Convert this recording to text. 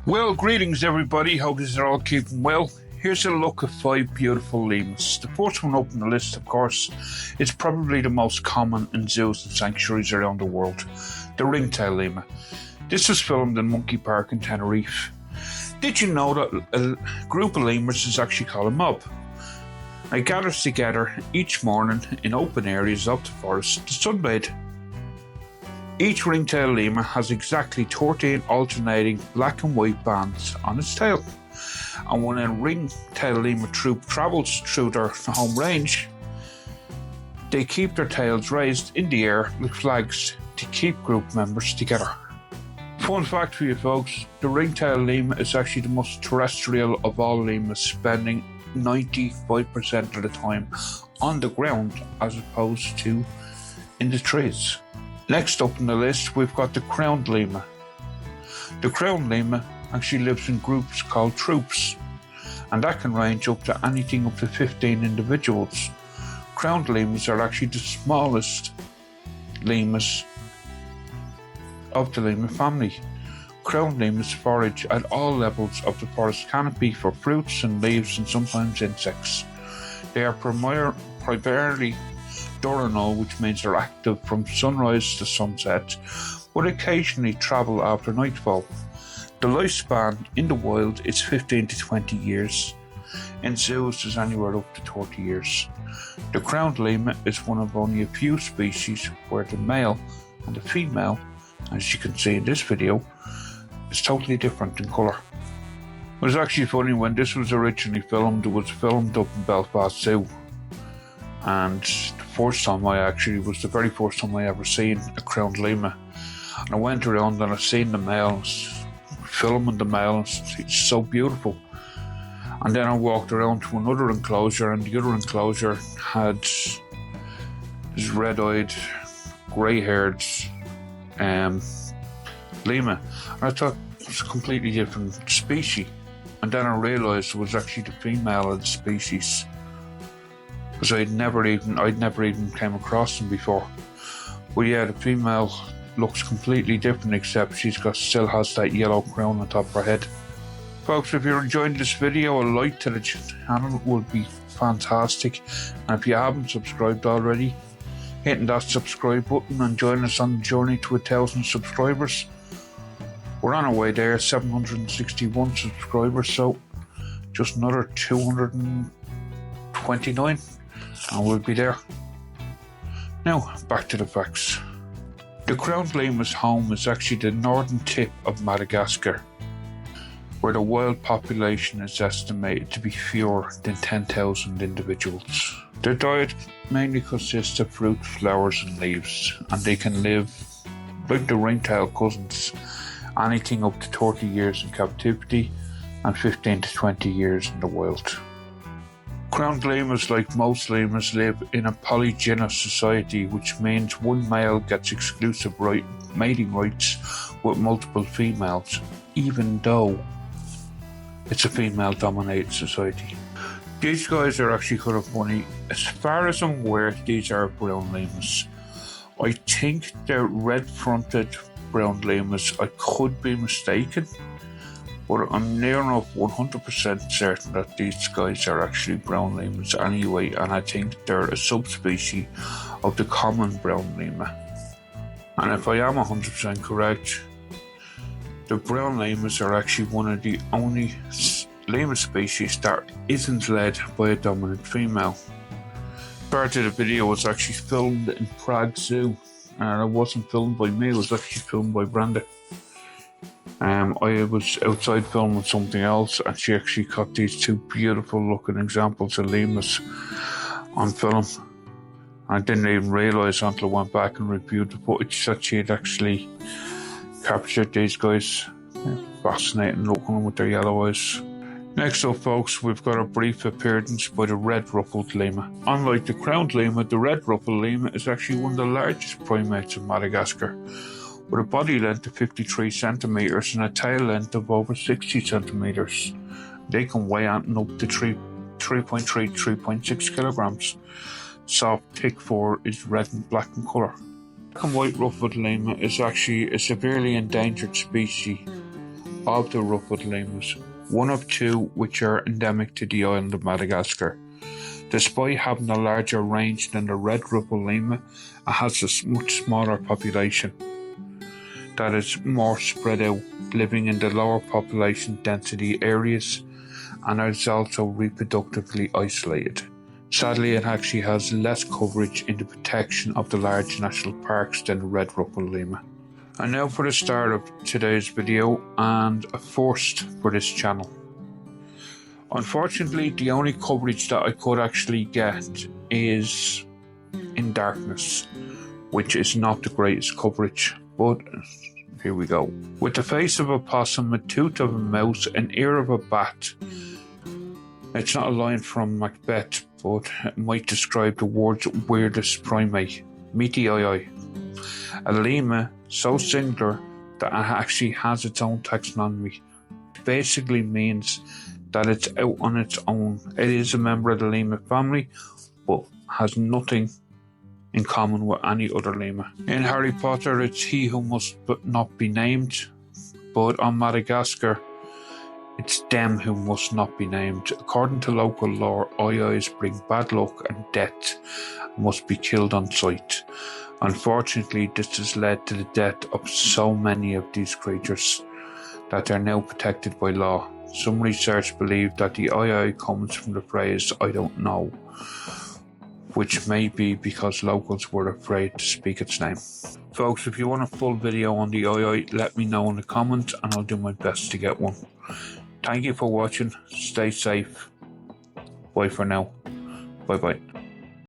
Well, greetings everybody, hope you're all keeping well. Here's a look at 5 beautiful lemurs. The first one up on the list, of course, is probably the most common in zoos and sanctuaries around the world, the ringtail lemur. This was filmed in Monkey Park in Tenerife. Did you know that a group of lemurs is actually called a mob? It gathers together each morning in open areas of the forest to sunbathe. Each ringtail lemur has exactly 13 alternating black and white bands on its tail. And when a ringtail lemur troop travels through their home range, they keep their tails raised in the air like flags to keep group members together. Fun fact for you folks, the ringtail lemur is actually the most terrestrial of all lemurs, spending 95% of the time on the ground as opposed to in the trees. Next up on the list, we've got the crowned lemur. The crowned lemur actually lives in groups called troops, and that can range up to anything up to 15 individuals. Crowned lemurs are actually the smallest lemurs of the lemur family. Crowned lemurs forage at all levels of the forest canopy for fruits and leaves and sometimes insects. They are primarily diurnal, which means they're active from sunrise to sunset, but occasionally travel after nightfall. The lifespan in the wild is 15 to 20 years. In zoos, there's anywhere up to 30 years. The crowned lemur is one of only a few species where the male and the female, as you can see in this video, is totally different in colour. It was actually funny, when this was originally filmed, it was filmed up in Belfast Zoo. And the very first time I ever seen a crowned lemur. And I went around and I seen the males, filming the males, it's so beautiful. And then I walked around to another enclosure, and the other enclosure had this red-eyed, grey-haired lemur. And I thought it was a completely different species. And then I realised it was actually the female of the species, because I'd never even came across them before. But yeah, the female looks completely different, except still has that yellow crown on top of her head. Folks, if you're enjoying this video, a like to the channel would be fantastic. And if you haven't subscribed already, hitting that subscribe button and join us on the journey to 1,000 subscribers. We're on our way there, 761 subscribers, so just another 229 and we'll be there. Now, back to the facts. The crowned lemur's home is actually the northern tip of Madagascar, where the wild population is estimated to be fewer than 10,000 individuals. Their diet mainly consists of fruit, flowers and leaves, and they can live, like the ringtail cousins, anything up to 30 years in captivity and 15 to 20 years in the wild. Crowned lemurs, like most lemurs, live in a polygynous society, which means one male gets exclusive mating rights with multiple females, even though it's a female-dominated society. These guys are actually kind of funny. As far as I'm aware, these are brown lemurs. I think they're red-fronted brown lemurs. I could be mistaken, but I'm near enough 100% certain that these guys are actually brown lemurs anyway, and I think they're a subspecies of the common brown lemur. And if I am 100% correct, the brown lemurs are actually one of the only lemur species that isn't led by a dominant female. Part of the video was actually filmed in Prague Zoo, and it wasn't filmed by me, it was actually filmed by Brenda. I was outside filming something else, and she actually caught these 2 beautiful looking examples of lemurs on film. I didn't even realise until I went back and reviewed the footage that she had actually captured these guys. Fascinating looking with their yellow eyes. Next up folks, we've got a brief appearance by the red-ruffled lemur. Unlike the crowned lemur, the red-ruffled lemur is actually one of the largest primates in Madagascar, with a body length of 53 centimetres and a tail length of over 60 centimetres. They can weigh up to 3.6 kilograms. Soft, thick fur is red and black in colour. Black and white ruffled lemur is actually a severely endangered species of the ruffled lemurs, one of two which are endemic to the island of Madagascar. Despite having a larger range than the red ruffled lemur, it has a much smaller population that is more spread out, living in the lower population density areas, and is also reproductively isolated. Sadly, it actually has less coverage in the protection of the large national parks than the red ruffled lemur. And now for the start of today's video, and a first for this channel. Unfortunately, the only coverage that I could actually get is in darkness, which is not the greatest coverage, but here we go. With the face of a possum, a tooth of a mouse, an ear of a bat. It's not a line from Macbeth, but it might describe the world's weirdest primate. Meet the eye. A lemur so singular that it actually has its own taxonomy. It basically means that it's out on its own. It is a member of the lemur family, but has nothing in common with any other lemur. In Harry Potter, it's he who must not be named, but on Madagascar, it's them who must not be named. According to local lore, eyes bring bad luck and death and must be killed on sight. Unfortunately, this has led to the death of so many of these creatures that they are now protected by law. Some research believe that the eye comes from the phrase "I don't know," which may be because locals were afraid to speak its name. Folks, if you want a full video on the eye, let me know in the comments and I'll do my best to get one. Thank you for watching. Stay safe. Bye for now. Bye bye.